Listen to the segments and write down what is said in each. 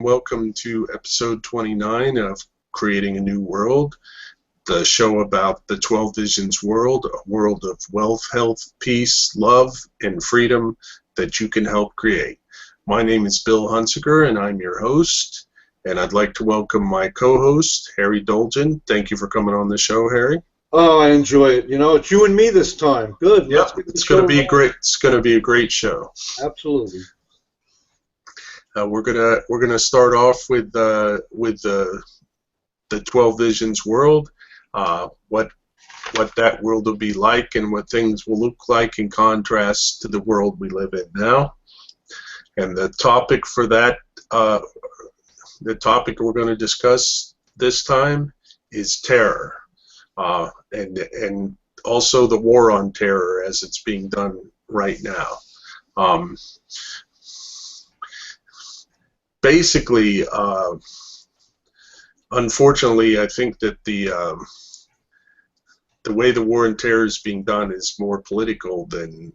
Welcome to episode 29 of Creating a New World, the show about the 12 Visions world, a world of wealth, health, peace, love, and freedom that you can help create. My name is Bill Hunsaker, and I'm your host, and I'd like to welcome my co-host, Harry Dolgen. Thank you for coming on the show, Harry. Oh, I enjoy it. It's you and me this time. Good. Yep, it's going to be great. It's going to be a great show. Absolutely. We're gonna start off with the 12 Visions world, what that world will be like, and what things will look like in contrast to the world we live in now. And the topic for that, the topic we're going to discuss this time is terror, and also the war on terror as it's being done right now. Basically, unfortunately, I think that the way the war on terror is being done is more political than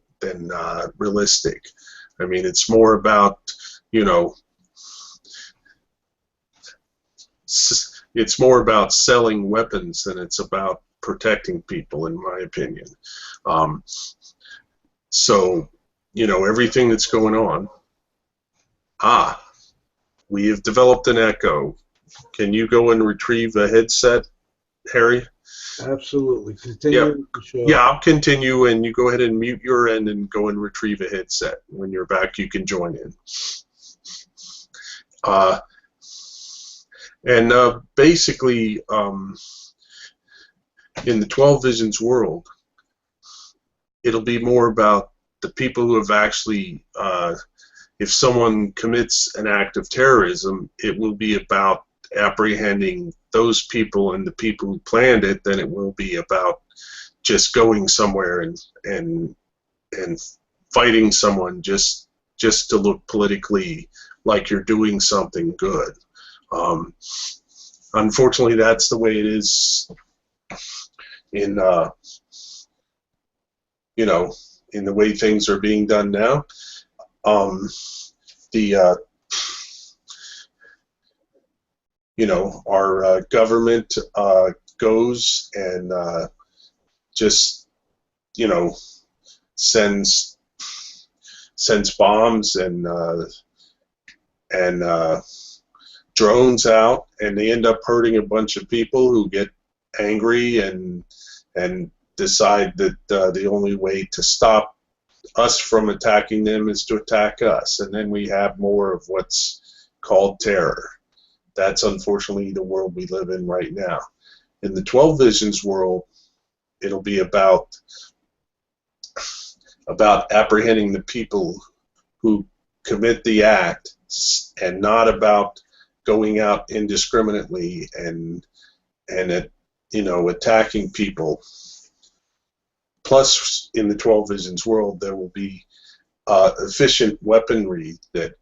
realistic. I mean, it's more about, it's more about selling weapons than it's about protecting people, in my opinion. So, everything that's going on. We have developed an echo. Can you go and retrieve a headset, Harry? Absolutely. Continue the show. Yeah, I'll continue, and you go ahead and mute your end and go and retrieve a headset. When you're back, you can join in. Basically, in the 12 Visions world, it'll be more about the people who have actually, if someone commits an act of terrorism, it will be about apprehending those people and the people who planned it than it will be about just going somewhere and fighting someone just to look politically like you're doing something good. Unfortunately, that's the way it is in in the way things are being done now. Our government goes and just sends bombs and drones out, and they end up hurting a bunch of people who get angry and decide that the only way to stop us from attacking them is to attack us, and then we have more of what's called terror. That's unfortunately the world we live in right now. In the 12 Visions world, it'll be about apprehending the people who commit the act, and not about going out indiscriminately and attacking people. Plus, in the 12 Visions world, there will be efficient weaponry that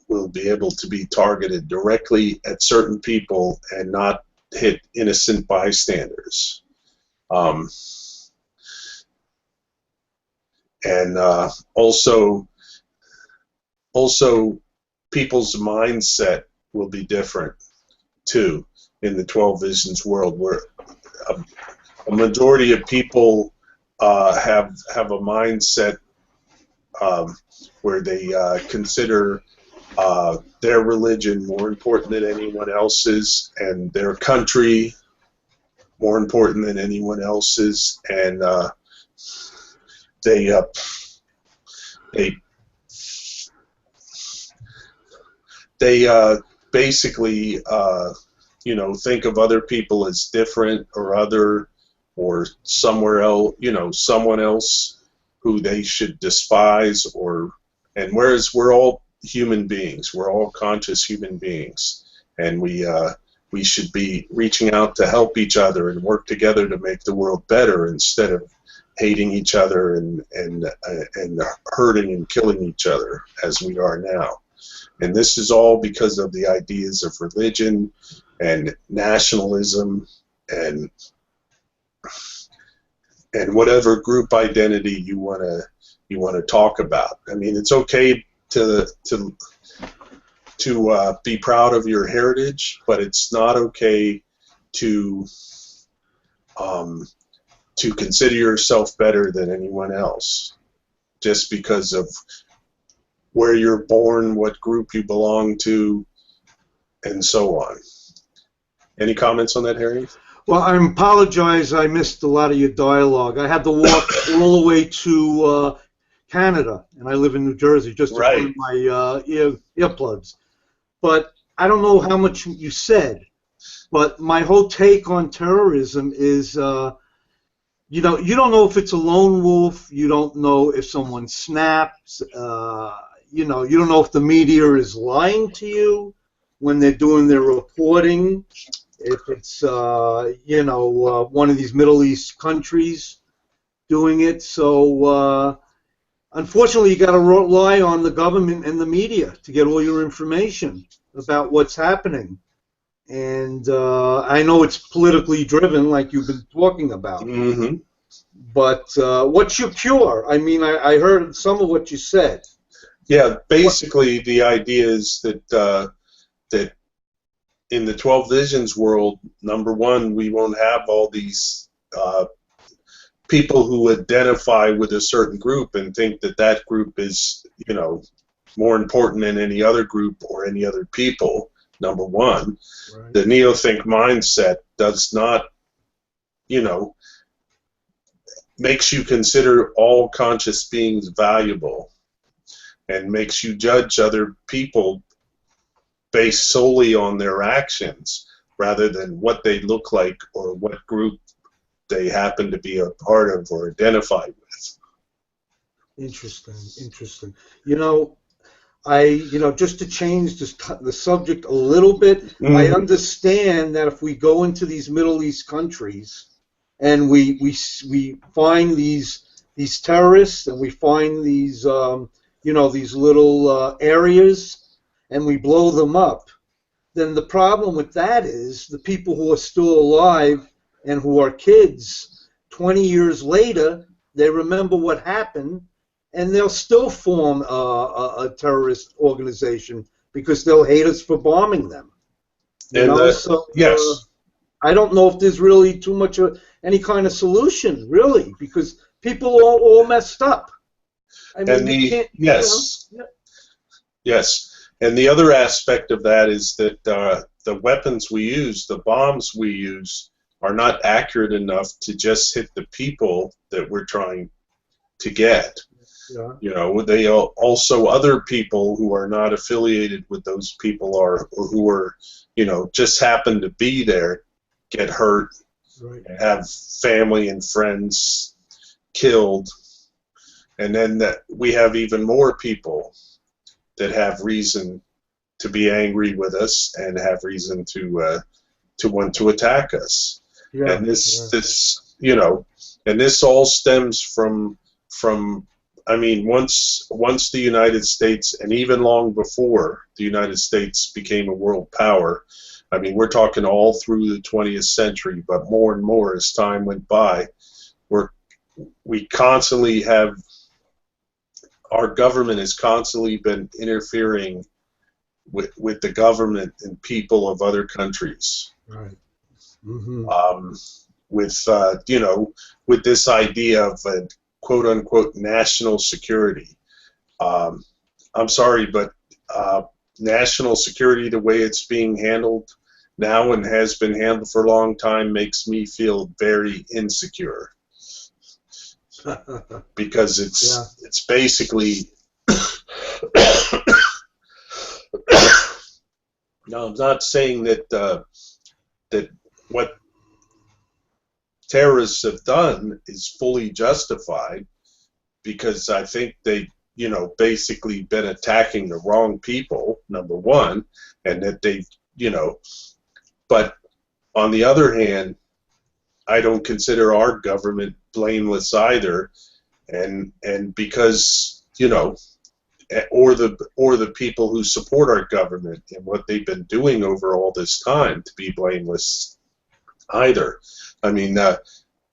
will be able to be targeted directly at certain people and not hit innocent bystanders. Also, people's mindset will be different too in the 12 Visions world, where a majority of people have a mindset where they consider their religion more important than anyone else's, and their country more important than anyone else's, and they basically think of other people as different or other, or somewhere else, someone else who they should despise, and whereas we're all human beings, we're all conscious human beings, and we should be reaching out to help each other and work together to make the world better, instead of hating each other and hurting and killing each other as we are now. And this is all because of the ideas of religion and nationalism and whatever group identity you want to talk about. I mean, it's okay to be proud of your heritage, but it's not okay to to consider yourself better than anyone else just because of where you're born, what group you belong to, and so on. Any comments on that, Harry? Well, I apologize. I missed a lot of your dialogue. I had to walk all the way to Canada, and I live in New Jersey, just to Right. find my earplugs. But I don't know how much you said. But my whole take on terrorism is, you don't know if it's a lone wolf. You don't know if someone snaps. You don't know if the media is lying to you when they're doing their reporting. If it's, one of these Middle East countries doing it. So, unfortunately, you got to rely on the government and the media to get all your information about what's happening. And I know it's politically driven, like you've been talking about. Mm-hmm. But what's your cure? I mean, I heard some of what you said. Yeah, basically the idea is that that in the 12 Visions world, number one, we won't have all these people who identify with a certain group and think that that group is, more important than any other group or any other people. Number one, Right. the neothink mindset does not, makes you consider all conscious beings valuable and makes you judge other people based solely on their actions rather than what they look like or what group they happen to be a part of or identify with. Interesting. Just to change the subject a little bit, Mm-hmm. I understand that if we go into these Middle East countries and we find these terrorists and we find these these little areas and we blow them up, then the problem with that is the people who are still alive and who are kids 20 years later, they remember what happened and they'll still form a terrorist organization because they'll hate us for bombing them. Yes. I don't know if there's really too much of any kind of solution, really, because people are all messed up. I mean, yes. And the other aspect of that is that the weapons we use, the bombs we use, are not accurate enough to just hit the people that we're trying to get. Yeah. They also other people who are not affiliated with those people or who are, just happen to be there, get hurt, Right. have family and friends killed, and then that we have even more people that have reason to be angry with us and have reason to want to attack us. Yeah. And this and this all stems from once the United States, and even long before the United States became a world power, we're talking all through the 20th century, but more and more as time went by, we constantly have, our government has constantly been interfering with the government and people of other countries. Right. Mm-hmm. With this idea of a quote-unquote national security. I'm sorry, but national security, the way it's being handled now and has been handled for a long time, makes me feel very insecure. Because it's basically no, I'm not saying that that what terrorists have done is fully justified, because I think they, basically been attacking the wrong people, number one, and that they, but on the other hand, I don't consider our government blameless either, and because, or the people who support our government and what they've been doing over all this time to be blameless either.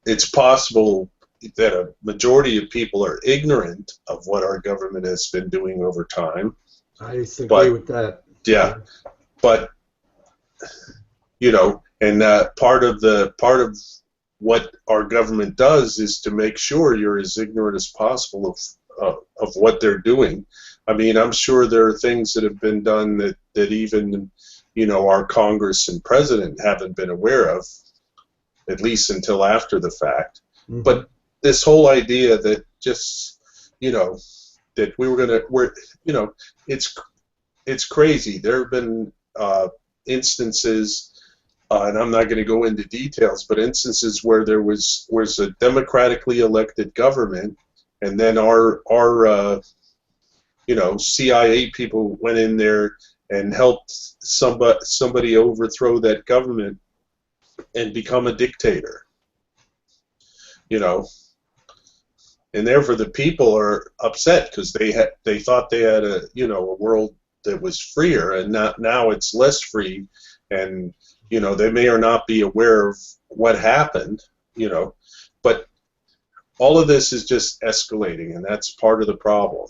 It's possible that a majority of people are ignorant of what our government has been doing over time. I agree with that. Yeah, but and part of what our government does is to make sure you're as ignorant as possible of what they're doing. I mean, I'm sure there are things that have been done that even our Congress and president haven't been aware of, at least until after the fact. Mm-hmm. But this whole idea that just that it's crazy. There have been instances, and I'm not going to go into details, but instances where there was a democratically elected government, and then our CIA people went in there and helped somebody overthrow that government and become a dictator. And therefore the people are upset because they thought they had a world that was freer, and now it's less free, and they may or not be aware of what happened, but all of this is just escalating, and that's part of the problem.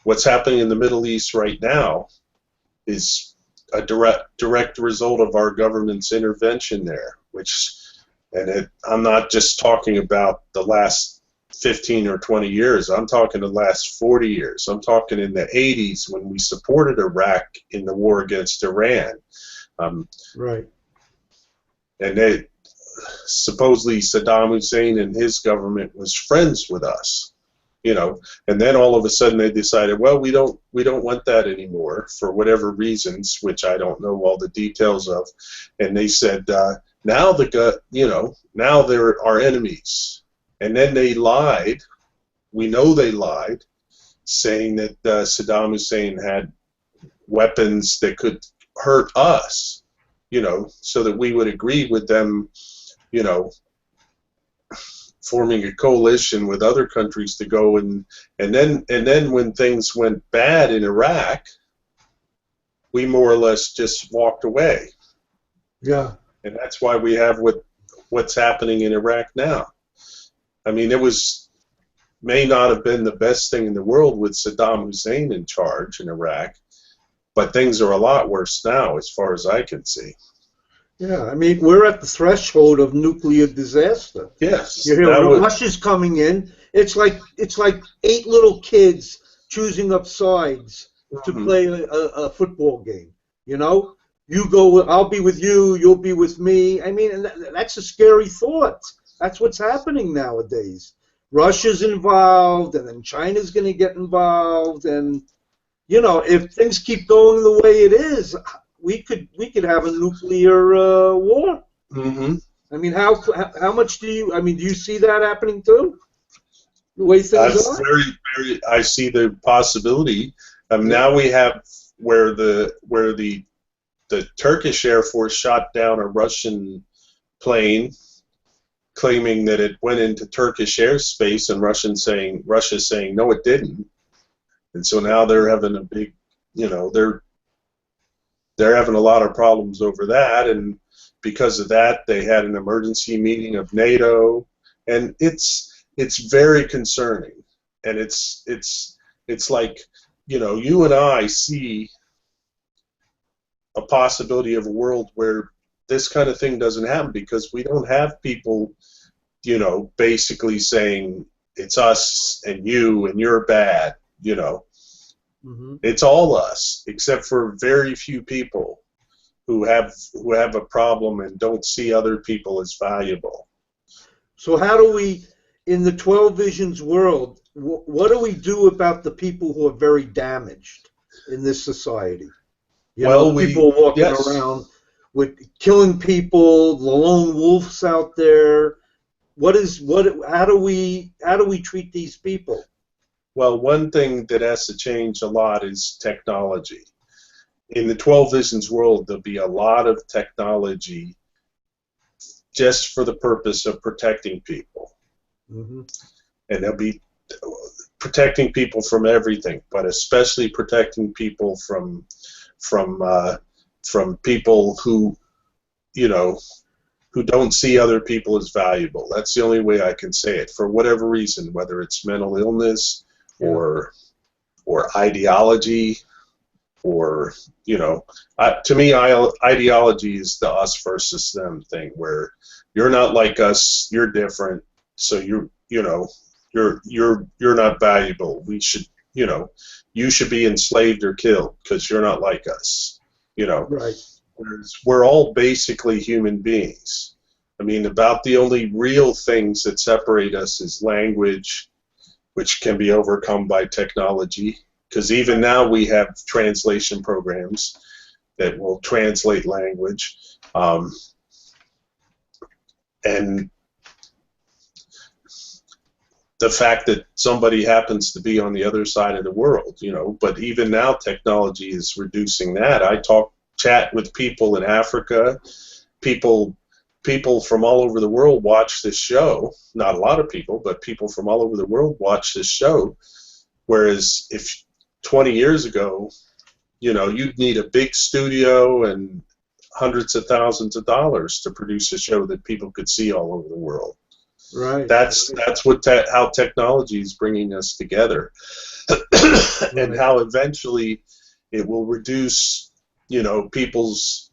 What's happening in the Middle East right now is a direct result of our government's intervention there, I'm not just talking about the last 15 or 20 years. I'm talking the last 40 years. I'm talking in the 80s when we supported Iraq in the war against Iran. Right. And supposedly Saddam Hussein and his government was friends with us, and then all of a sudden they decided, well, we don't want that anymore for whatever reasons, which I don't know all the details of, and they said now they're our enemies. And then they lied. We know they lied, saying that Saddam Hussein had weapons that could hurt us, so that we would agree with them, forming a coalition with other countries to go and then when things went bad in Iraq, we more or less just walked away. Yeah. And that's why we have what's happening in Iraq now. I mean, it may not have been the best thing in the world with Saddam Hussein in charge in Iraq, but things are a lot worse now, as far as I can see. Yeah, I mean, we're at the threshold of nuclear disaster. Yes. You hear Russia's coming in. It's like 8 little kids choosing up sides to play a football game. You go, I'll be with you, you'll be with me. I mean, and that's a scary thought. That's what's happening nowadays. Russia's involved, and then China's going to get involved, and if things keep going the way it is, we could have a nuclear war. Mm-hmm. I mean, how much do you see that happening too? The way things are. I see the possibility. Now we have where the Turkish Air Force shot down a Russian plane, claiming that it went into Turkish airspace, and Russia's saying no, it didn't. And so now they're having a big, they're having a lot of problems over that, and because of that, they had an emergency meeting of NATO, and it's very concerning, and it's like, you and I see a possibility of a world where this kind of thing doesn't happen, because we don't have people, basically saying it's us and you and you're bad, Mm-hmm. It's all us, except for very few people who have a problem and don't see other people as valuable. So how do we, in the 12 Visions world, what do we do about the people who are very damaged in this society? People walking around with killing people, the lone wolves out there. How do we treat these people? Well, one thing that has to change a lot is technology. In the 12 Visions world, there'll be a lot of technology just for the purpose of protecting people. Mm-hmm. And they'll be protecting people from everything, but especially protecting people from people who don't see other people as valuable. That's the only way I can say it. For whatever reason, whether it's mental illness or ideology or to me, ideology is the us versus them thing, where you're not like us, you're different, so you're not valuable. We should, you should be enslaved or killed because you're not like us. Right. Whereas we're all basically human beings. I mean, about the only real things that separate us is language, which can be overcome by technology. Because even now we have translation programs that will translate language, and the fact that somebody happens to be on the other side of the world, But even now, technology is reducing that. I chat with people in Africa. People from all over the world watch this show. Not a lot of people, but people from all over the world watch this show. Whereas if 20 years ago, you'd need a big studio and hundreds of thousands of dollars to produce a show that people could see all over the world. Right. That's how technology is bringing us together, and how eventually it will reduce, people's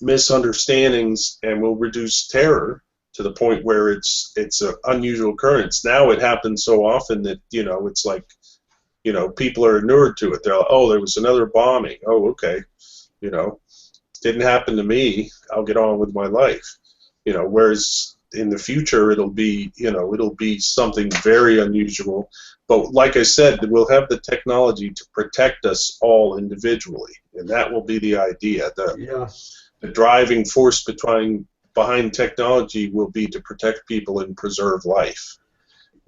misunderstandings and will reduce terror to the point where it's an unusual occurrence. Now it happens so often that it's like, people are inured to it. They're like, oh, there was another bombing. Oh, okay, didn't happen to me. I'll get on with my life. Whereas in the future it'll be something very unusual. But like I said, we'll have the technology to protect us all individually, and that will be the idea. The driving force behind technology will be to protect people and preserve life.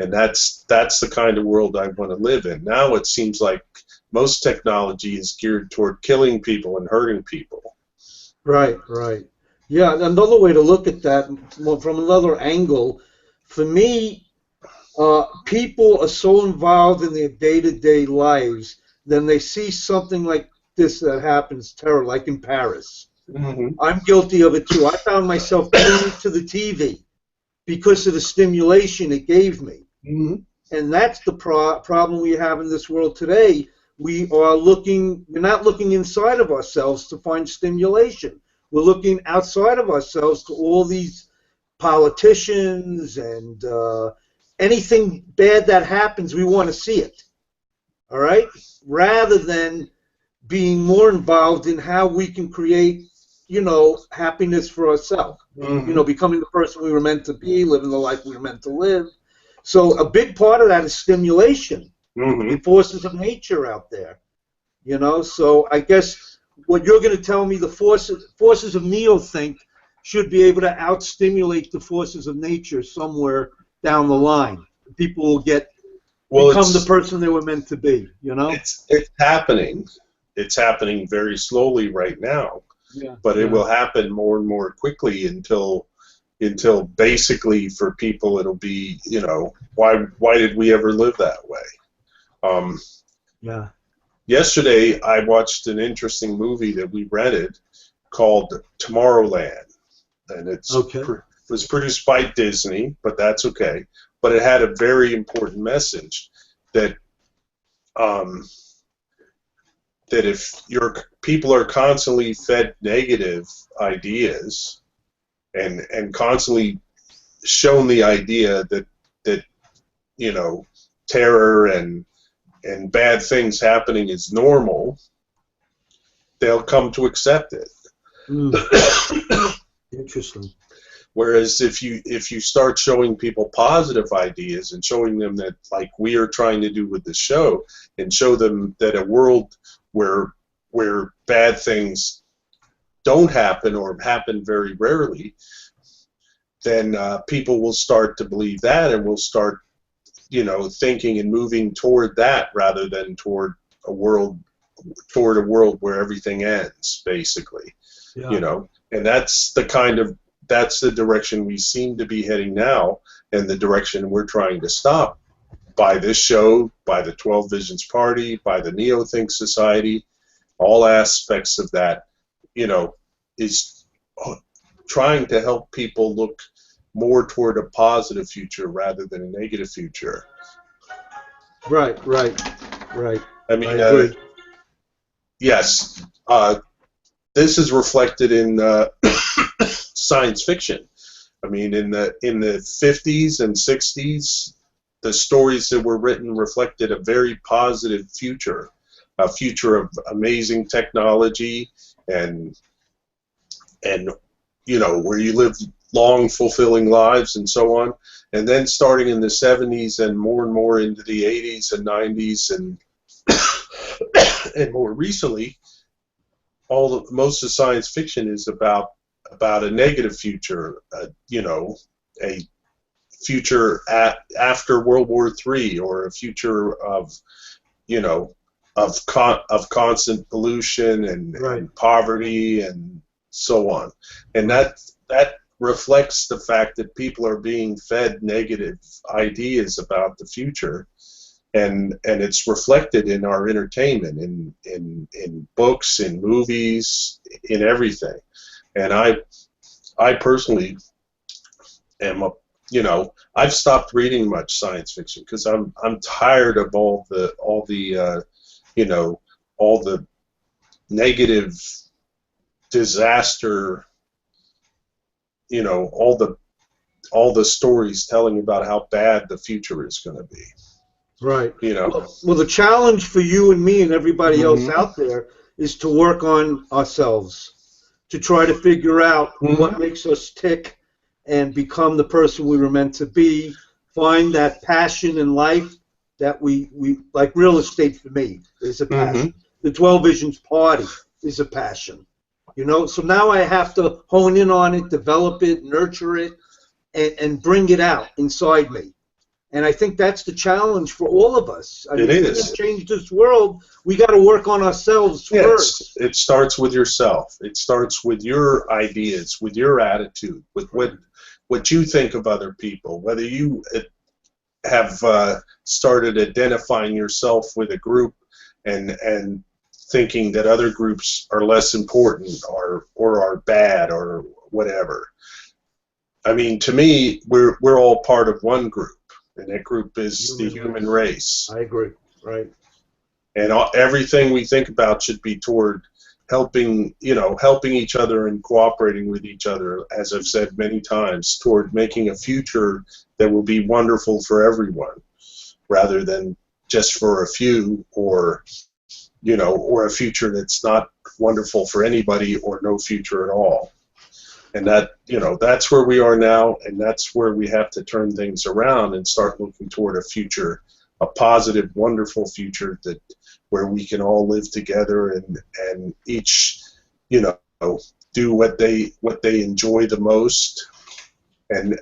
And that's the kind of world I want to live in. Now it seems like most technology is geared toward killing people and hurting people. Right. Yeah, another way to look at that, from another angle, for me, people are so involved in their day-to-day lives, then they see something like this that happens, terror, like in Paris. Mm-hmm. I'm guilty of it too. I found myself glued to the TV because of the stimulation it gave me. Mm-hmm. And that's the problem we have in this world today. We're not looking inside of ourselves to find stimulation. We're looking outside of ourselves to all these politicians and anything bad that happens, we want to see it. All right? Rather than being more involved in how we can create, happiness for ourselves. Mm-hmm. Becoming the person we were meant to be, living the life we were meant to live. So a big part of that is stimulation. Mm-hmm. The forces of nature out there. So I guess what you're going to tell me, the forces of neothink should be able to outstimulate the forces of nature somewhere down the line. People will become the person they were meant to be. It's happening. It's happening very slowly right now. Yeah. But it will happen more and more quickly until basically for people it'll be, why did we ever live that way? Yeah. Yesterday I watched an interesting movie that we rented called Tomorrowland, and it was produced by Disney, but that's okay. But it had a very important message that that if your people are constantly fed negative ideas and constantly shown the idea that terror and bad things happening is normal, they'll come to accept it. Interesting. Whereas if you start showing people positive ideas and showing them that, like we are trying to do with the show, and show them that a world where bad things don't happen or happen very rarely, then people will start to believe that and will start thinking and moving toward that rather than toward a world where everything ends, basically. Yeah. And that's the direction we seem to be heading now, and the direction we're trying to stop by this show, by the 12 Visions Party, by the Neothink Society. All aspects of that, is trying to help people look more toward a positive future rather than a negative future. Right. I mean, yes, this is reflected in science fiction. I mean, in the 50s and 60s, the stories that were written reflected a very positive future, a future of amazing technology and where you live long, fulfilling lives and so on. And then starting in the 70s and more into the 80s and 90s and and more recently, most of science fiction is about a negative future, a future after World War III, or a future of constant pollution and poverty and so on, and that reflects the fact that people are being fed negative ideas about the future, and it's reflected in our entertainment, in books, in movies, in everything. And I personally am I've stopped reading much science fiction because I'm tired of all the negative disaster, all the stories telling about how bad the future is going to be. Right. Well, the challenge for you and me and everybody else out there is to work on ourselves, to try to figure out what makes us tick and become the person we were meant to be, find that passion in life that we like. Real estate for me is a passion. The 12 Visions Party is a passion. So now I have to hone in on it, develop it, nurture it, and bring it out inside me. And I think that's the challenge for all of us. I mean, if we're going to change this world, we got to work on ourselves first. It starts with yourself. It starts with your ideas, with your attitude, with what you think of other people, whether you have started identifying yourself with a group and thinking that other groups are less important or are bad or whatever. I mean, to me, we're all part of one group, and that group is the human race. I agree. Right. And everything we think about should be toward helping each other and cooperating with each other, as I've said many times, toward making a future that will be wonderful for everyone, rather than just for a few, or a future that's not wonderful for anybody, or no future at all. And that's where we are now, and that's where we have to turn things around and start looking toward a future, a positive, wonderful future where we can all live together and each, do what they enjoy the most, and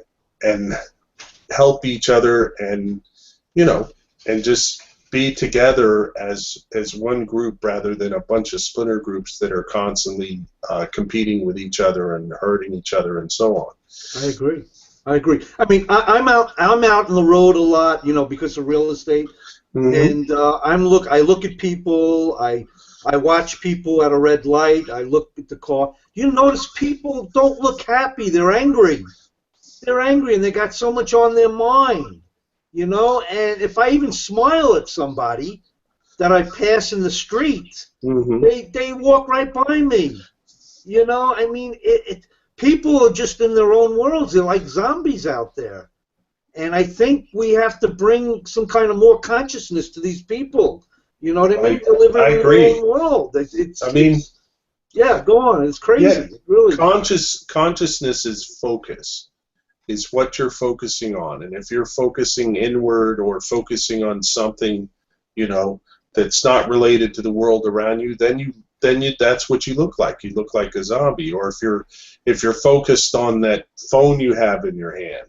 help each other, and just be together as one group, rather than a bunch of splinter groups that are constantly competing with each other and hurting each other and so on. I agree. I mean, I'm out on the road a lot, because of real estate, and I look at people. I watch people at a red light. I look at the car. You notice people don't look happy. They're angry. They're angry, and they got so much on their mind. And if I even smile at somebody that I pass in the street, they walk right by me. I mean, people are just in their own worlds. They're like zombies out there. And I think we have to bring some kind of more consciousness to these people. They live in their own world. Go on. It's crazy. Yeah, really. Consciousness is focus. Is what you're focusing on, and if you're focusing inward or focusing on something, that's not related to the world around you, then that's what you look like. You look like a zombie. Or if you're focused on that phone you have in your hand,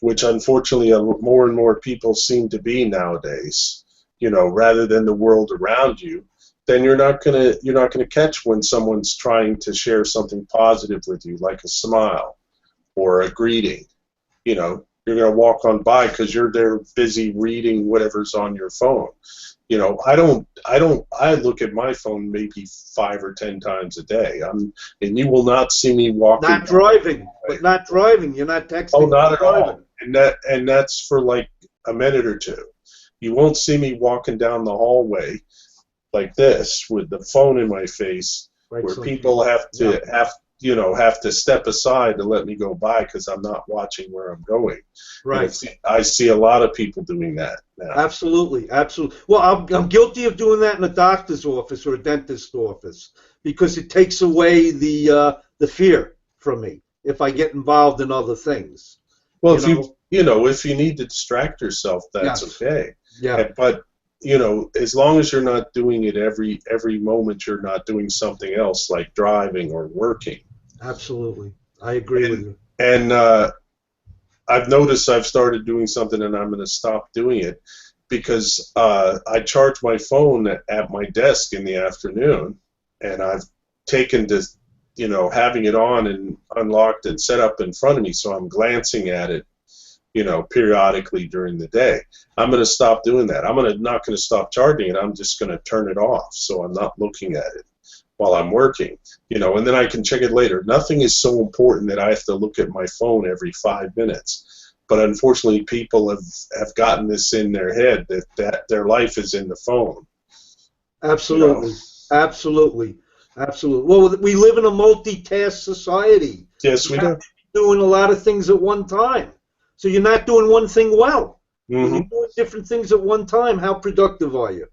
which unfortunately more and more people seem to be nowadays, rather than the world around you, then you're not gonna catch when someone's trying to share something positive with you, like a smile or a greeting. You're going to walk on by because you're there busy reading whatever's on your phone. I look at my phone maybe 5 or 10 times a day. And you will not see me walking. Not driving. You're not texting. Oh, not at all. And that's for like a minute or two. You won't see me walking down the hallway like this with the phone in my face, Right. where So, people have yeah. to have to step aside to let me go by because I'm not watching where I'm going. And Right. I see a lot of people doing that now. Absolutely, absolutely. Well, I'm guilty of doing that in a doctor's office or a dentist's office because it takes away the fear from me if I get involved in other things. Well, You if you know? if you need to distract yourself, that's Yes. okay. Yeah. But as long as you're not doing it every moment, you're not doing something else like driving or working. Absolutely. I agree with And you. and I've noticed I've started doing something, and I'm going to stop doing it because I charge my phone at my desk in the afternoon, and I've taken to having it on and unlocked and set up in front of me, so I'm glancing at it periodically during the day. I'm going to stop doing that. Not going to stop charging it. I'm just going to turn it off so I'm not looking at it while I'm working, and then I can check it later. Nothing is so important that I have to look at my phone every 5 minutes. But unfortunately, people have gotten this in their head that their life is in the phone. You know. Absolutely. Absolutely. Absolutely. Well, we live in a multitask society. Yes, You we have do. to be doing a lot of things at one time. So you're not doing one thing well. When you're Hmm. doing different things at one time, how productive are you?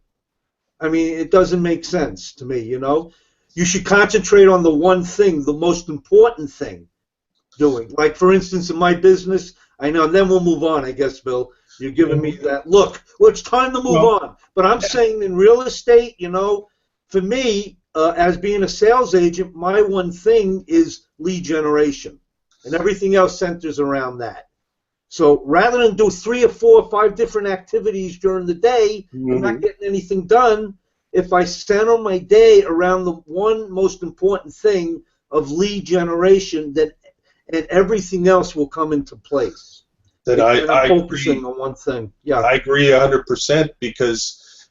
I mean, it doesn't make sense to me, you know? You should concentrate on the one thing, the most important thing doing. Like, for instance, in my business, I know, and then we'll move on, I guess, Bill. You're giving me Hmm. that look. Well, it's time to move Well, on. But I'm saying in real estate, for me, as being a sales agent, my one thing is lead generation. And everything else centers around that. So rather than do 3 or 4 or 5 different activities during the day and not hmm getting anything done, if I center my day around the one most important thing of lead generation, then and everything else will come into place. then And I'm I focusing agree. on one thing. Yeah, I agree 100% because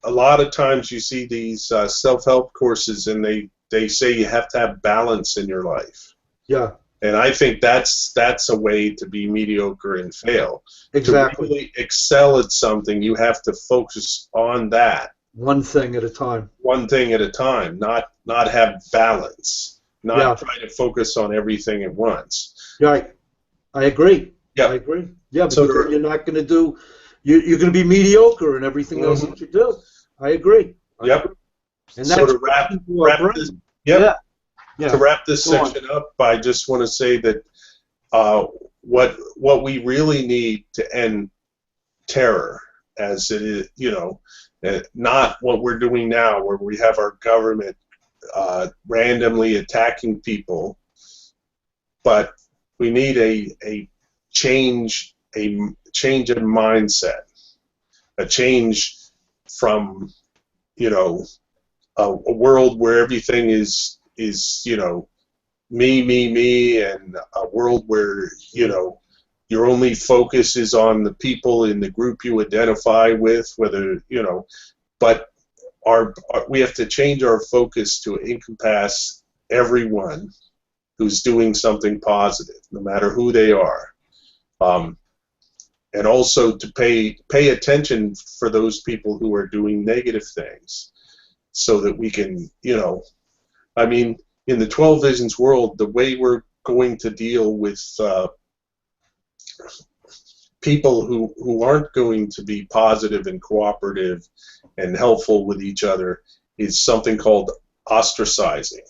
a lot of times you see these self-help courses, and they say you have to have balance in your life. yeah, And I think that's a way to be mediocre and fail. To exactly. really excel at something, you have to focus on that One thing at a time. one thing at a time, not have balance, not Yeah, try to focus on everything at once. right. I agree. I Yep. agree. Yeah, So because then you're not going to do, you're going to be mediocre in everything else mhm. that you do. I agree. I Yep. agree. And So that's to wrap into our wrap this brain. yep Yeah, to yeah. wrap this Go on. section up, I just want to say that what we really need to end terror, as it is, not what we're doing now, where we have our government randomly attacking people, but we need a change, a change in mindset, a change from you know a world where everything is me, and a world where your only focus is on the people in the group you identify with, whether but we have to change our focus to encompass everyone who's doing something positive, no matter who they are, um, and also to pay attention for those people who are doing negative things, so that we can, I mean, in the 12 Visions world, the way we're going to deal with people who aren't going to be positive and cooperative and helpful with each other is something called ostracizing.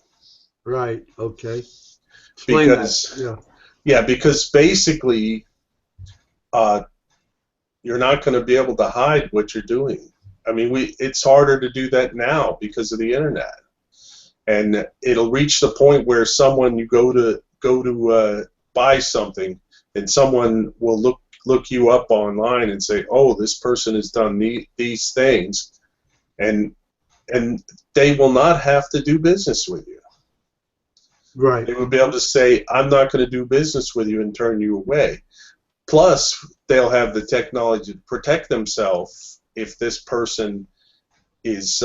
Right. Okay. Explain that. Because Yeah. yeah, because basically uh, you're not going to be able to hide what you're doing. I mean, it's harder to do that now because of the internet, and it'll reach the point where someone, you go to buy something, and someone will look you up online and say, "Oh, this person has done these things," and they will not have to do business with you. Right. They will be able to say, "I'm not going to do business with you," and turn you away. Plus, they'll have the technology to protect themselves if this person is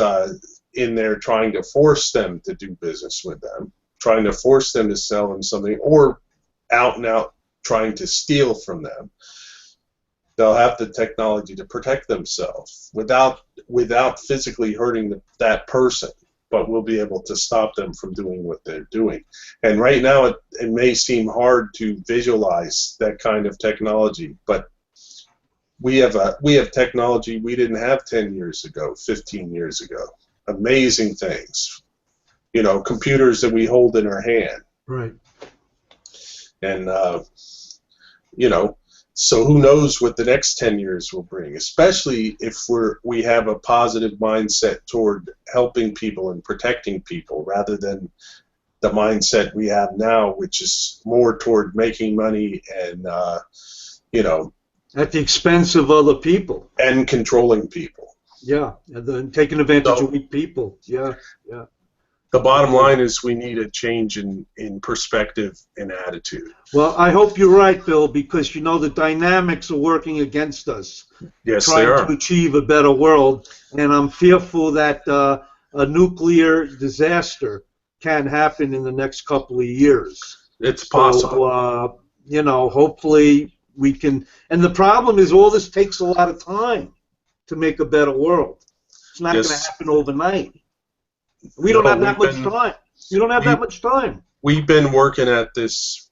in there trying to force them to do business with them, trying to force them to sell them something, or out and out trying to steal from them. they'll have the technology to protect themselves without physically hurting that person, but we'll be able to stop them from doing what they're doing. And right now it may seem hard to visualize that kind of technology, but we have technology we didn't have 10 years ago, 15 years ago. Amazing things. Computers that we hold in our hand. Right. And so who knows what the next 10 years will bring, especially if we have a positive mindset toward helping people and protecting people rather than the mindset we have now, which is more toward making money and at the expense of other people. And controlling people. Yeah, and then taking advantage of weak people. Yeah, yeah. The bottom line is we need a change in perspective and attitude. Well, I hope you're right, Bill, because the dynamics are working against us. Yes, trying they are. to achieve a better world, and I'm fearful that a nuclear disaster can happen in the next couple of years. It's possible. So, hopefully we can. And the problem is, all this takes a lot of time to make a better world. It's not going to happen overnight. We don't have that much time. You don't have that much time. We've been working at this.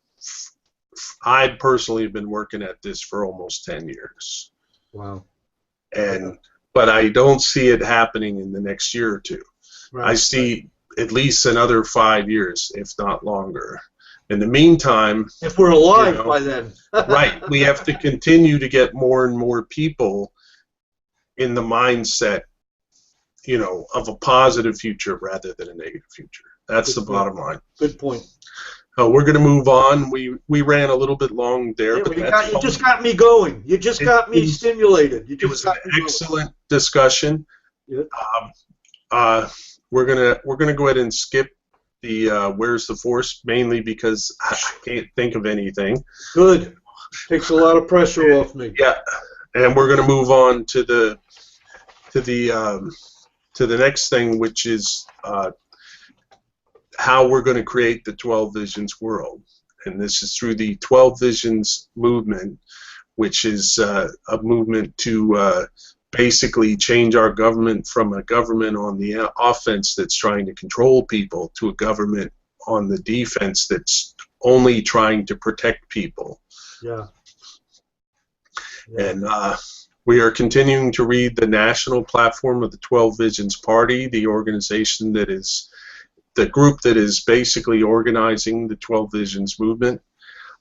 I personally have been working at this for almost 10 years. Wow. But I don't see it happening in the next year or two. Right. I see at least another 5 years, if not longer. In the meantime, if we're alive by then. Right. We have to continue to get more and more people in the mindset, of a positive future rather than a negative future. That's the bottom line. Good point. We're going to move on. We ran a little bit long there, yeah, but you just got me going. You just got me stimulated. It was an excellent discussion. Yeah. We're gonna go ahead and skip the Where's the Force, mainly because I can't think of anything. Good. Takes a lot of pressure off me. Yeah, and we're gonna move on to the next thing, which is how we're going to create the 12 Visions world. And this is through the 12 Visions movement, which is a movement to basically change our government from a government on the offense that's trying to control people to a government on the defense that's only trying to protect people. Yeah. And we are continuing to read the national platform of the 12 Visions Party, the organization that is the group that is basically organizing the 12 Visions movement.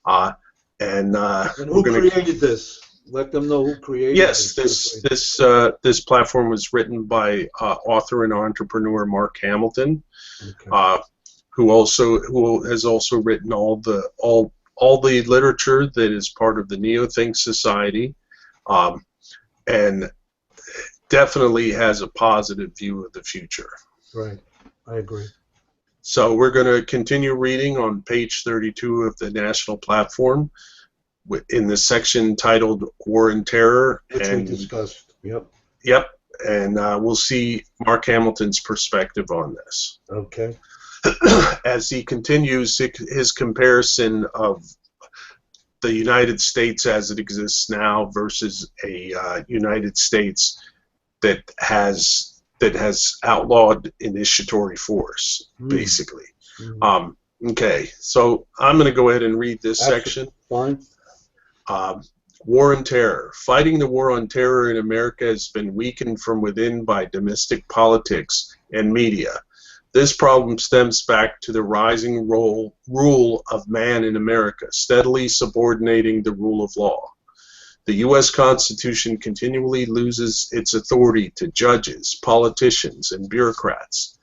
And who created this? Let them know who created yes, this. This platform was written by author and entrepreneur Mark Hamilton, okay. who has also written all the literature that is part of the Neothink Society. And definitely has a positive view of the future. Right, I agree. So we're going to continue reading on page 32 of the national platform in the section titled War and Terror. Which we discussed, yep. Yep, and we'll see Mark Hamilton's perspective on this. Okay. As he continues his comparison of the United States as it exists now versus a United States that has outlawed initiatory force, basically. Okay, so I'm going to go ahead and read this section. Fine. War and Terror. Fighting the war on terror in America has been weakened from within by domestic politics and media. This problem stems back to the rising rule of man in America, steadily subordinating the rule of law. The U.S. Constitution continually loses its authority to judges, politicians, and bureaucrats.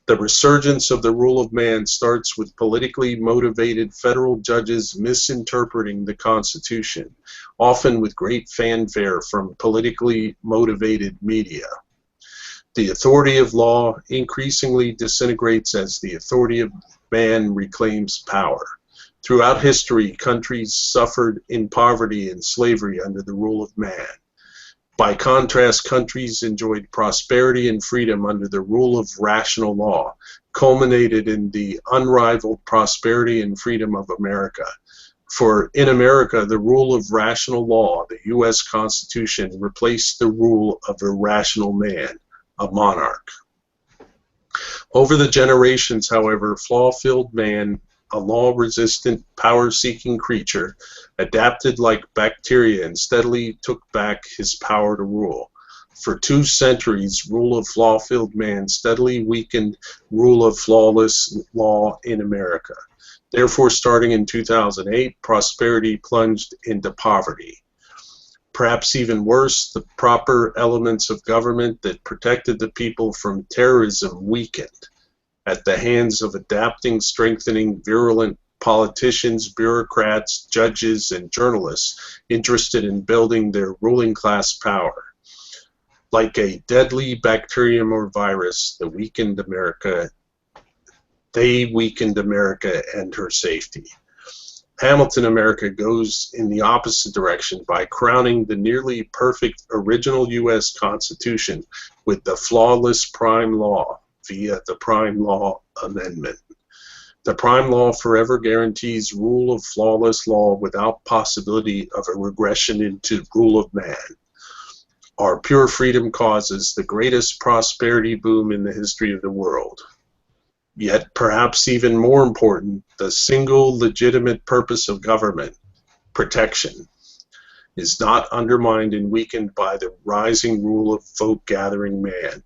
The resurgence of the rule of man starts with politically motivated federal judges misinterpreting the Constitution, often with great fanfare from politically motivated media. The authority of law increasingly disintegrates as the authority of man reclaims power. Throughout history, countries suffered in poverty and slavery under the rule of man. By contrast, countries enjoyed prosperity and freedom under the rule of rational law, culminated in the unrivaled prosperity and freedom of America. For in America, the rule of rational law, the U.S. Constitution, replaced the rule of a rational man, a monarch. Over the generations, however, flaw-filled man, a law-resistant, power-seeking creature, adapted like bacteria and steadily took back his power to rule. For 2 centuries, rule of flaw-filled man steadily weakened rule of flawless law in America. Therefore, starting in 2008, prosperity plunged into poverty. Perhaps even worse, the proper elements of government that protected the people from terrorism weakened at the hands of adapting, strengthening, virulent politicians, bureaucrats, judges, and journalists interested in building their ruling class power. Like a deadly bacterium or virus, they weakened America and her safety. Hamilton America goes in the opposite direction by crowning the nearly perfect original U.S. Constitution with the flawless prime law via the Prime Law Amendment. The Prime Law forever guarantees rule of flawless law without possibility of a regression into rule of man. Our pure freedom causes the greatest prosperity boom in the history of the world. Yet, perhaps even more important, the single legitimate purpose of government, protection, is not undermined and weakened by the rising rule of vote-gathering man,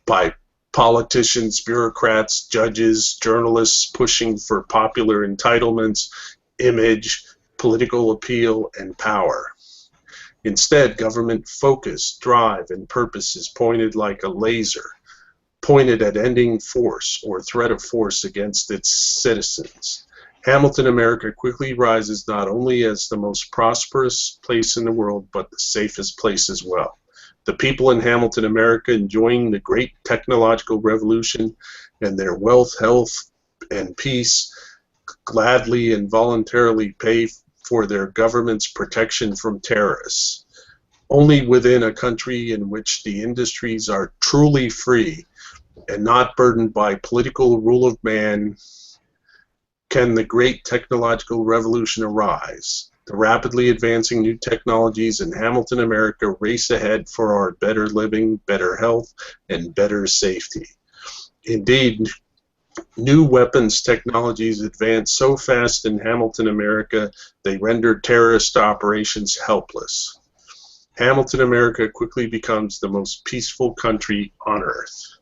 by politicians, bureaucrats, judges, journalists pushing for popular entitlements, image, political appeal, and power. Instead, government focus, drive, and purpose is pointed like a laser, pointed at ending force or threat of force against its citizens. Hamilton America quickly rises not only as the most prosperous place in the world, but the safest place as well. The people in Hamilton America enjoying the great technological revolution and their wealth, health, and peace gladly and voluntarily pay for their government's protection from terrorists. Only within a country in which the industries are truly free and not burdened by political rule of man can the great technological revolution arise. The rapidly advancing new technologies in Hamilton America race ahead for our better living, better health, and better safety. Indeed, new weapons technologies advance so fast in Hamilton America they render terrorist operations helpless. Hamilton America quickly becomes the most peaceful country on earth.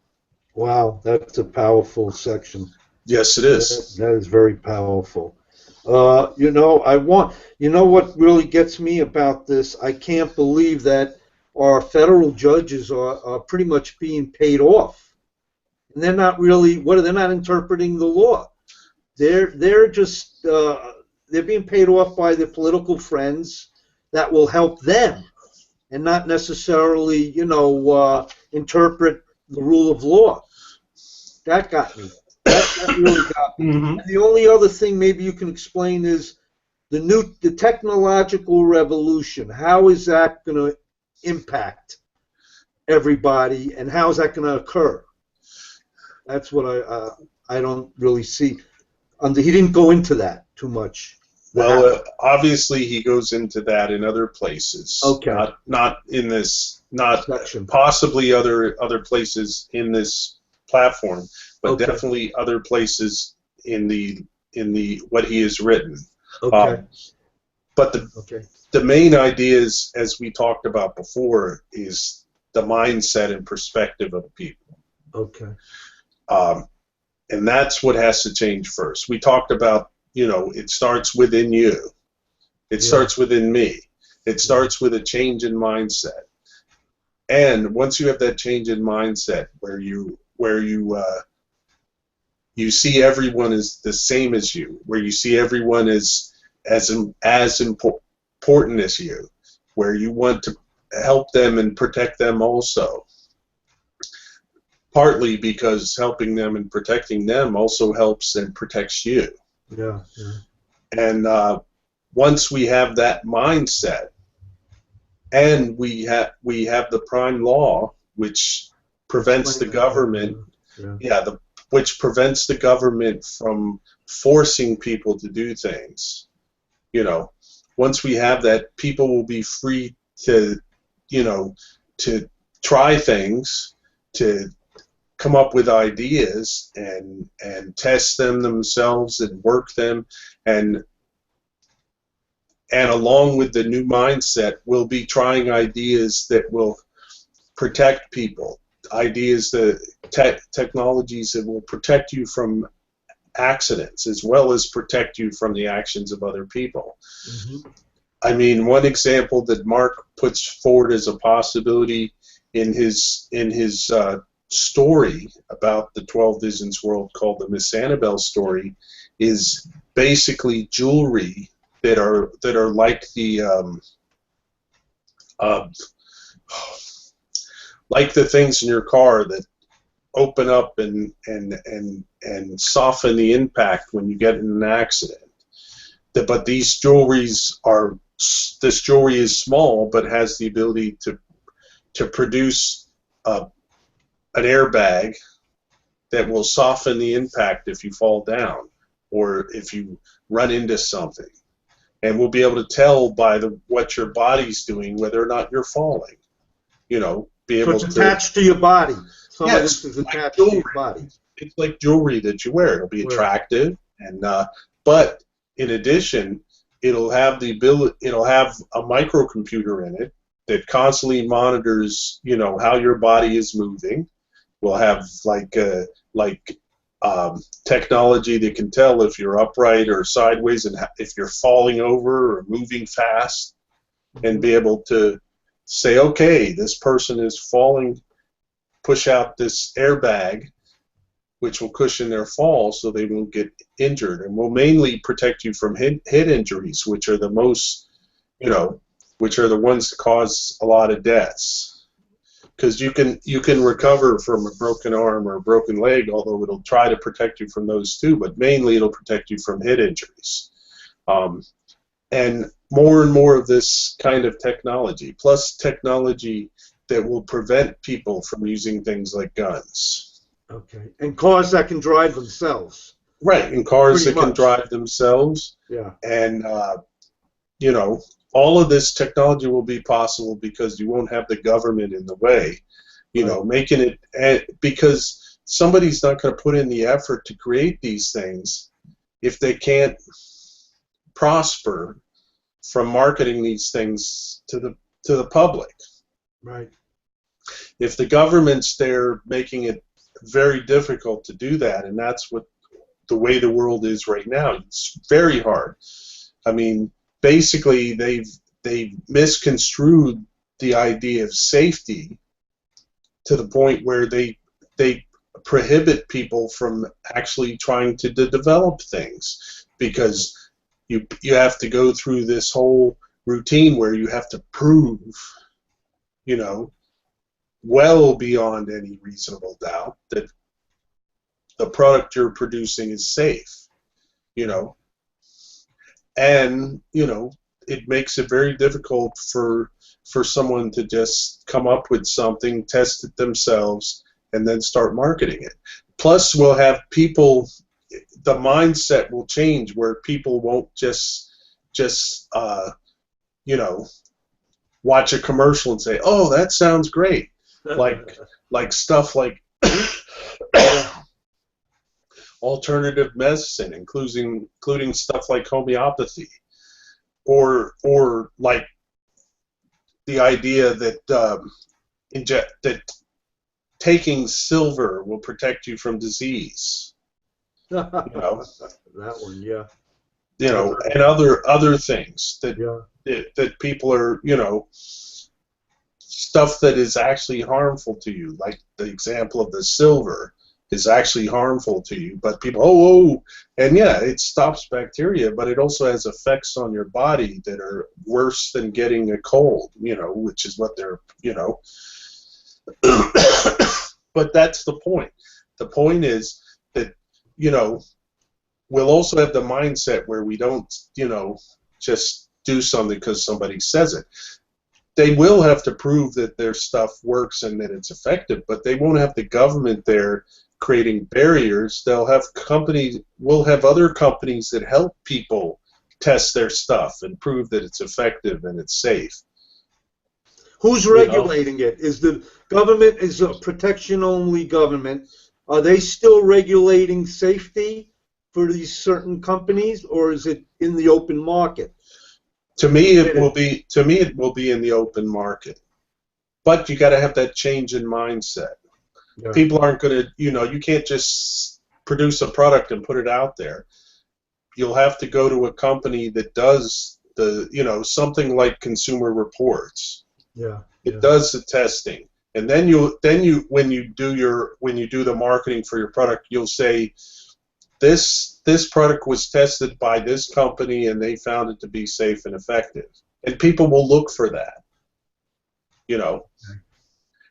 Wow, that's a powerful section. Yes, it is. That is very powerful. You know what really gets me about this? I can't believe that our federal judges are pretty much being paid off, and they're not really. They're not interpreting the law. They're just they're being paid off by their political friends that will help them, and not necessarily interpret the rule of law. That got me. That really got me. Mm-hmm. The only other thing maybe you can explain is the technological revolution. How is that going to impact everybody, and how is that going to occur? That's what I don't really see. He didn't go into that too much. Well, obviously he goes into that in other places. Okay. Not in this. Not section. Possibly other places in this platform, but Okay. definitely other places in the what he has written. Okay. But Okay. the main ideas, as we talked about before, is the mindset and perspective of the people. Okay. And that's what has to change first. We talked about, it starts within you. It starts within me. It starts with a change in mindset. And once you have that change in mindset where you see everyone as the same as you, where you see everyone as important as you, where you want to help them and protect them also. Partly because helping them and protecting them also helps and protects you. Yeah. And once we have that mindset, and we have the prime law, which prevents the government, which prevents the government from forcing people to do things. You know, once we have that, people will be free to, you know, to try things, to come up with ideas and test them themselves and work them, and along with the new mindset, we'll be trying ideas that will protect people, ideas that technologies that will protect you from accidents as well as protect you from the actions of other people. Mm-hmm. I mean, one example that Mark puts forward as a possibility in his story about the 12 Visions world, called the Miss Annabelle story, is basically jewelry that are like the like the things in your car that open up and soften the impact when you get in an accident. But this jewelry is small, but has the ability to produce an airbag that will soften the impact if you fall down or if you run into something, and we'll be able to tell by what your body's doing whether or not you're falling. You know, be So able it's to. attached to your body. Some of Yes, this is like attached to jewelry. your body. It's like jewelry that you wear. It'll be attractive, and but in addition, it'll have the ability. It'll have a microcomputer in it that constantly monitors, you know, how your body is moving. We'll have technology that can tell if you're upright or sideways, and if you're falling over or moving fast, and be able to say, okay, this person is falling. Push out this airbag, which will cushion their fall so they won't get injured, and will mainly protect you from head injuries, which are the most, you know, which are the ones that cause a lot of deaths. Because you can recover from a broken arm or a broken leg, although it'll try to protect you from those too, but mainly it'll protect you from head injuries. And more of this kind of technology, plus technology that will prevent people from using things like guns. Okay. And cars that can drive themselves. Right, and cars Pretty that can much. drive themselves. Yeah. And, you know, all of this technology will be possible because you won't have the government in the way, you know, making it, because somebody's not going to put in the effort to create these things if they can't prosper from marketing these things to the public. Right. If the government's there making it very difficult to do that, and that's what the way the world is right now, it's very hard. I mean, basically they've misconstrued the idea of safety to the point where they prohibit people from actually trying to develop things, because you have to go through this whole routine where you have to prove, you know, well beyond any reasonable doubt that the product you're producing is safe, you know. And, you know, it makes it very difficult for someone to just come up with something, test it themselves, and then start marketing it. Plus, we'll have people, the mindset will change where people won't just you know, watch a commercial and say, oh, that sounds great. like stuff like alternative medicine, including stuff like homeopathy, or like the idea that that taking silver will protect you from disease. You know, that one, yeah. You know, and other things that that people are, you know, stuff that is actually harmful to you, like the example of the silver is actually harmful to you, but people, and yeah, it stops bacteria, but it also has effects on your body that are worse than getting a cold, you know, which is what they're, you know. But that's the point. The point is that, you know, we'll also have the mindset where we don't, you know, just do something because somebody says it. They will have to prove that their stuff works and that it's effective, but they won't have the government there creating barriers. They'll have companies, we'll have other companies that help people test their stuff and prove that it's effective and it's safe. Who's regulating it? Is the government, is a protection-only government, are they still regulating safety for these certain companies, or is it in the open market? To me, it will be. To me, it will be in the open market. But you got to have that change in mindset. Yeah. People aren't going to, you can't just produce a product and put it out there. You'll have to go to a company that does something like Consumer Reports. Yeah. It does the testing, and then when you do the marketing for your product, you'll say, this product was tested by this company and they found it to be safe and effective, and people will look for that.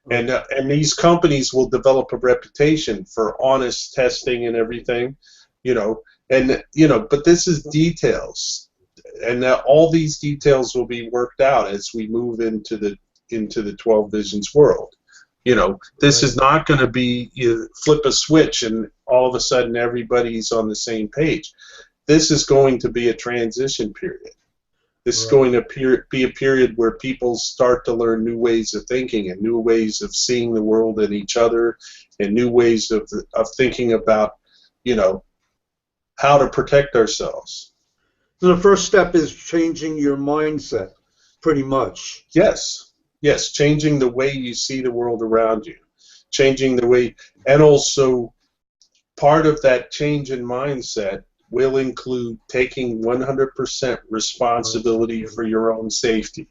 And these companies will develop a reputation for honest testing and everything, but this is details, and all these details will be worked out as we move into the 12 Visions world. This is not going to be you flip a switch and all of a sudden everybody's on the same page. This is going to be a transition period. This is going to be a period where people start to learn new ways of thinking and new ways of seeing the world and each other, and new ways of thinking about, how to protect ourselves. So the first step is changing your mindset, pretty much. Yes, changing the way you see the world around you, changing the way, and also part of that change in mindset will include taking 100% responsibility for your own safety,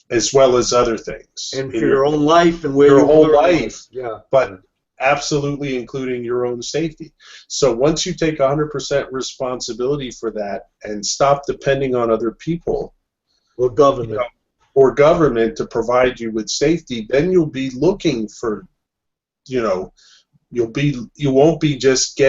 as well as other things. And for your own life and where your whole life, yeah. But absolutely including your own safety. So once you take 100% responsibility for that and stop depending on other people or government, to provide you with safety, then you'll be looking for, you won't be just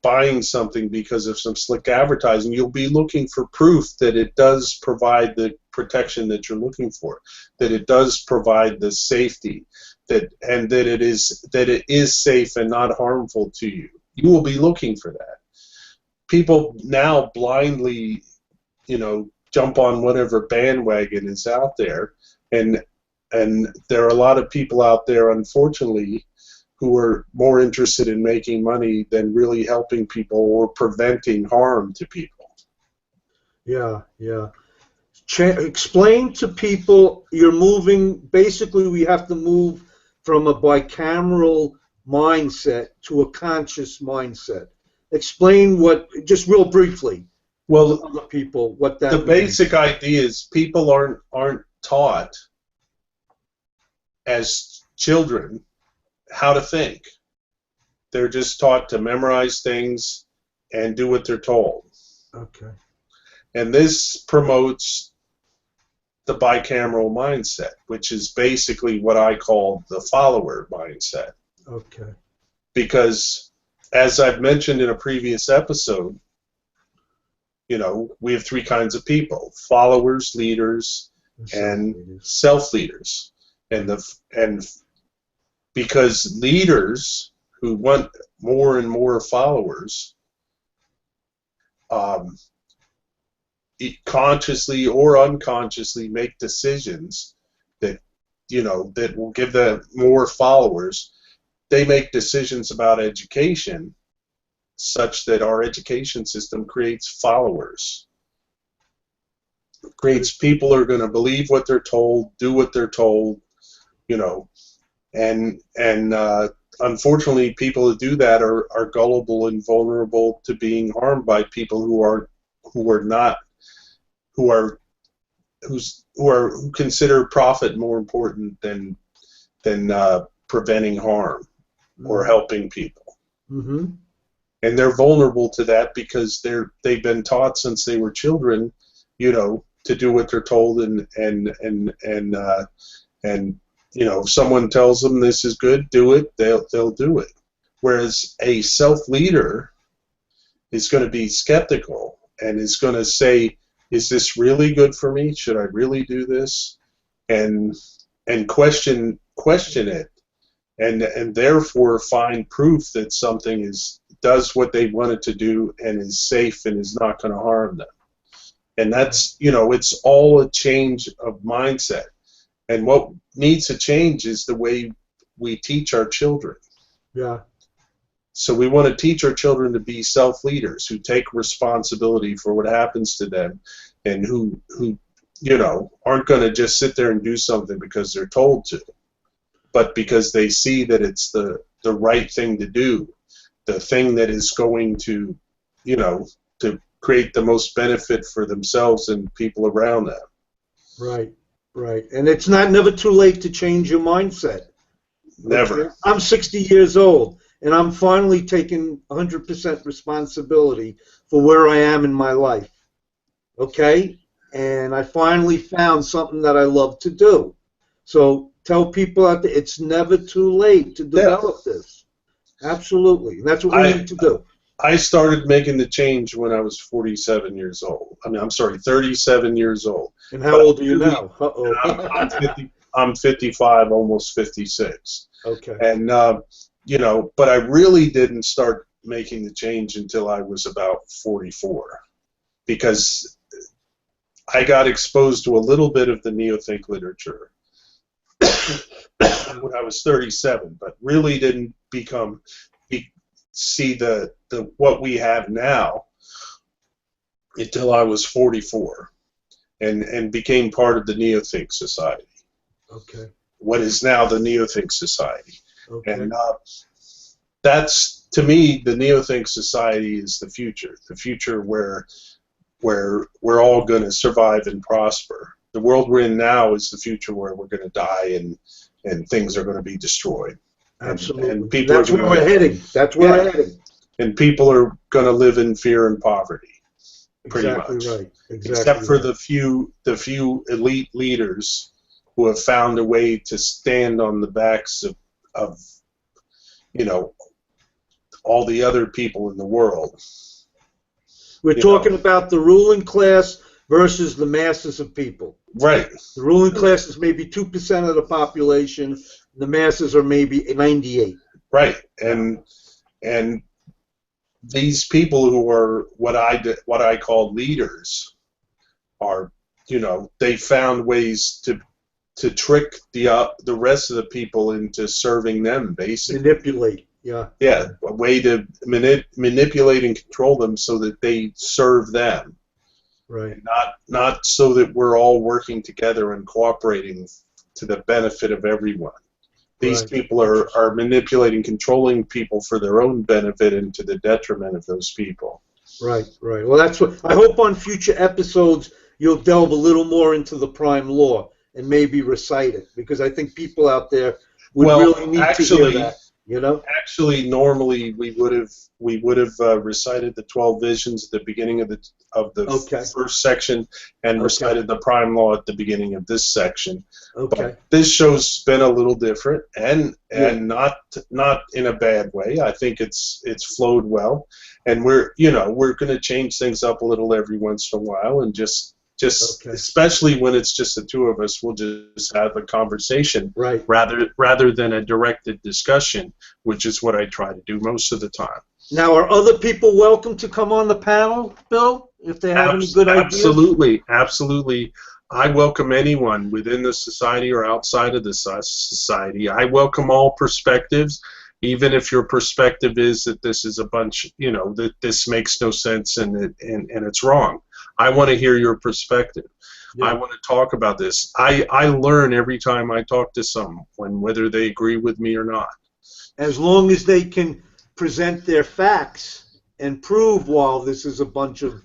buying something because of some slick advertising. You'll be looking for proof that it does provide the protection that you're looking for, that it does provide the safety, that it is safe and not harmful to you. You will be looking for that. People now blindly, jump on whatever bandwagon is out there, and there are a lot of people out there, unfortunately, who are more interested in making money than really helping people or preventing harm to people. Yeah. Explain to people, you're moving, basically we have to move from a bicameral mindset to a conscious mindset. Explain just real briefly, to other people what that the means. Basic idea is people aren't taught as children how to think. They're just taught to memorize things and do what they're told. Okay. And this promotes the bicameral mindset, which is basically what I call the follower mindset. Okay. Because, as I've mentioned in a previous episode, we have three kinds of people: followers, leaders, and self-leaders. And because leaders who want more and more followers consciously or unconsciously make decisions that will give them more followers. They make decisions about education such that our education system creates followers, creates people who are going to believe what they're told, do what they're told, and unfortunately, people who do that are gullible and vulnerable to being harmed by people who consider profit more important than preventing harm or helping people. Mm-hmm. And they're vulnerable to that because they've been taught since they were children, to do what they're told, and if someone tells them this is good, do it, they'll do it. Whereas a self-leader is going to be skeptical and is going to say, is this really good for me? Should I really do this? And question it, and therefore find proof that something does what they want it to do and is safe and is not going to harm them. And that's, it's all a change of mindset. And what needs to change is the way we teach our children. Yeah. So we want to teach our children to be self-leaders who take responsibility for what happens to them, and who aren't going to just sit there and do something because they're told to, but because they see that it's the right thing to do, the thing that is going to, to create the most benefit for themselves and people around them. Right, right. And it's never too late to change your mindset. Never. Okay? I'm 60 years old, and I'm finally taking 100% responsibility for where I am in my life. Okay? And I finally found something that I love to do. So tell people out there, it's never too late to develop this. Absolutely. And that's what we need to do. I started making the change when I was 47 years old. I mean, I'm sorry, 37 years old. And how old are you now? Uh-oh. I'm 55, almost 56. Okay. And, but I really didn't start making the change until I was about 44, because I got exposed to a little bit of the neo-think literature when I was 37, but really didn't see the what we have now until I was 44, and became part of the Neo-Think Society. Okay. What is now the Neo-Think Society. Okay. And that's, to me, the Neo-Think Society is the future where we're all going to survive and prosper. The world we're in now is the future where we're going to die and things are going to be destroyed. Absolutely. And people That's where we're heading. That's where we're heading. And people are going to live in fear and poverty. Pretty Exactly much. Right. Exactly. Except for right. the few elite leaders who have found a way to stand on the backs of all the other people in the world. We're talking about the ruling class versus the masses of people. Right. The ruling class is maybe 2% of the population. The masses are maybe 98. Right. And these people who are what I call leaders are, they found ways to trick the rest of the people into serving them, basically. Manipulate. Yeah. Yeah, a way to manipulate and control them so that they serve them. Right. Not so that we're all working together and cooperating to the benefit of everyone. These Right. people are manipulating, controlling people for their own benefit and to the detriment of those people. Right, right. Well, that's what I hope on future episodes you'll delve a little more into the prime law and maybe recite it, because I think people out there would really need to hear that. Actually, normally we would have recited the 12 visions at the beginning of the first section, and recited the prime law at the beginning of this section. Okay. But this show's been a little different, and not in a bad way. I think it's flowed well, and we're going to change things up a little every once in a while, and just especially when it's just the two of us, we'll just have a conversation, right, rather than a directed discussion, which is what I try to do most of the time. Now, are other people welcome to come on the panel, Bill, if they have any good ideas? Absolutely. I welcome anyone within the society or outside of the society. I welcome all perspectives, even if your perspective is that this is a bunch, that this makes no sense and it's wrong. I want to hear your perspective. Yeah. I want to talk about this. I learn every time I talk to someone, whether they agree with me or not. As long as they can present their facts and prove why this is a bunch of,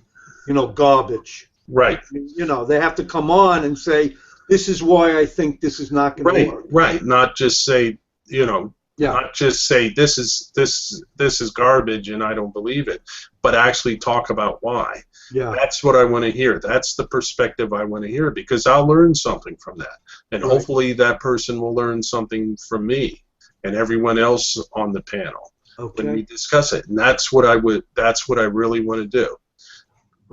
garbage. Right. They have to come on and say, this is why I think this is not going to work. Right. Not just say, not just say this is garbage and I don't believe it, but actually talk about why. Yeah. That's what I want to hear. That's the perspective I want to hear, because I'll learn something from that. And hopefully that person will learn something from me and everyone else on the panel when we discuss it. And that's what I really want to do.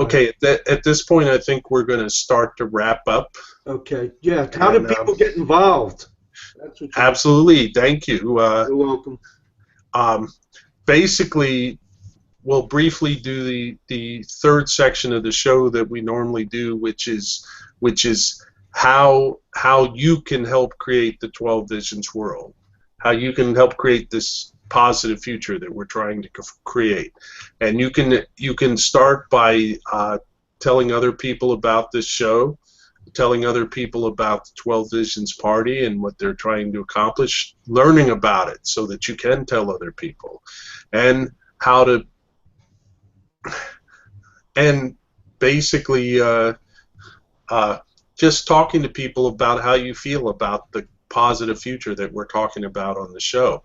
Okay, at this point I think we're going to start to wrap up. Okay. Yeah. How do people get involved? That's what absolutely. Thank you. You're welcome. Basically, we'll briefly do the third section of the show that we normally do, which is how you can help create the 12 Visions world, how you can help create this positive future that we're trying to create. And you can start by telling other people about this show, telling other people about the 12 Visions Party and what they're trying to accomplish, learning about it so that you can tell other people, and how to, and basically just talking to people about how you feel about the positive future that we're talking about on the show.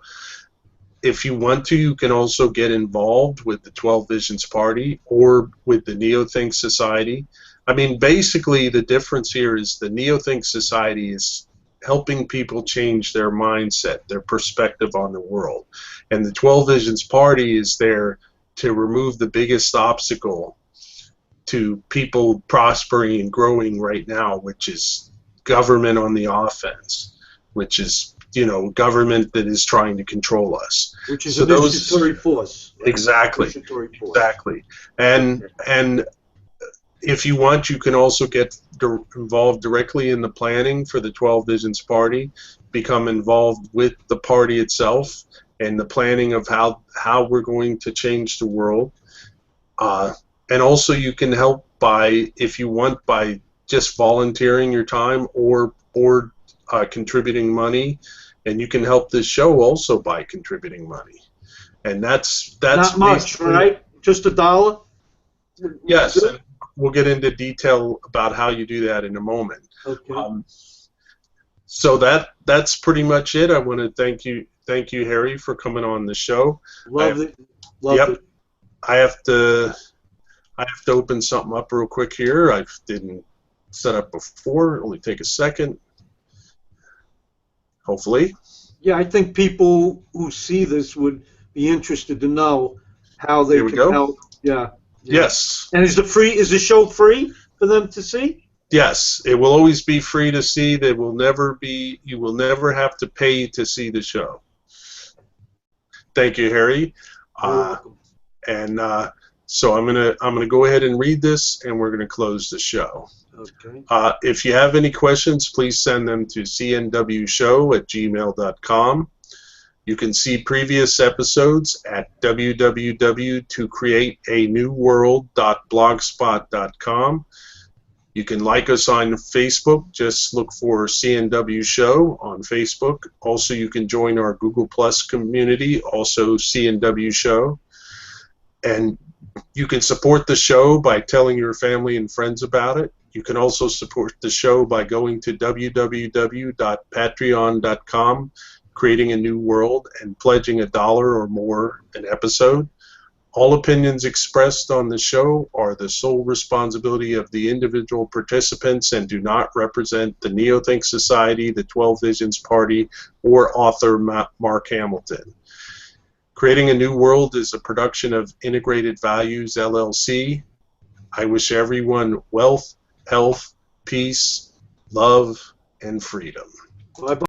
If you want to, you can also get involved with the 12 Visions Party or with the Neothink Society. I mean, basically the difference here is the Neothink Society is helping people change their mindset, their perspective on the world. And the 12 Visions Party is there to remove the biggest obstacle to people prospering and growing right now, which is government on the offense, which is, you know, government that is trying to control us. Which is a initiatory force. Exactly. Exactly. And if you want, you can also get involved directly in the planning for the 12 Visions Party, become involved with the party itself and the planning of how we're going to change the world. And also you can help by, if you want, by just volunteering your time or contributing money, and you can help this show also by contributing money. And that's not much, right? Just $1? Yes, and we'll get into detail about how you do that in a moment. Okay. So that's pretty much it. I want to thank you, Harry, for coming on the show. Loved it. It. I have to open something up real quick here. I didn't set up before. Only take a second. Hopefully. Yeah, I think people who see this would be interested to know how they can help. Yeah. Yes. And is the show free for them to see? Yes, it will always be free to see. You will never have to pay to see the show. Thank you, Harry. So I'm gonna go ahead and read this, and we're gonna close the show. Okay. If you have any questions, please send them to cnwshow@gmail.com. You can see previous episodes at www.tocreateanewworld.blogspot.com. You can like us on Facebook. Just look for CNW Show on Facebook. Also, you can join our Google Plus community, also CNW Show. And you can support the show by telling your family and friends about it. You can also support the show by going to www.patreon.com, creating a new world, and pledging $1 or more an episode. All opinions expressed on the show are the sole responsibility of the individual participants and do not represent the Neothink Society, the 12 Visions Party, or author Mark Hamilton. Creating a New World is a production of Integrated Values, LLC. I wish everyone wealth, health, peace, love, and freedom. Bye-bye.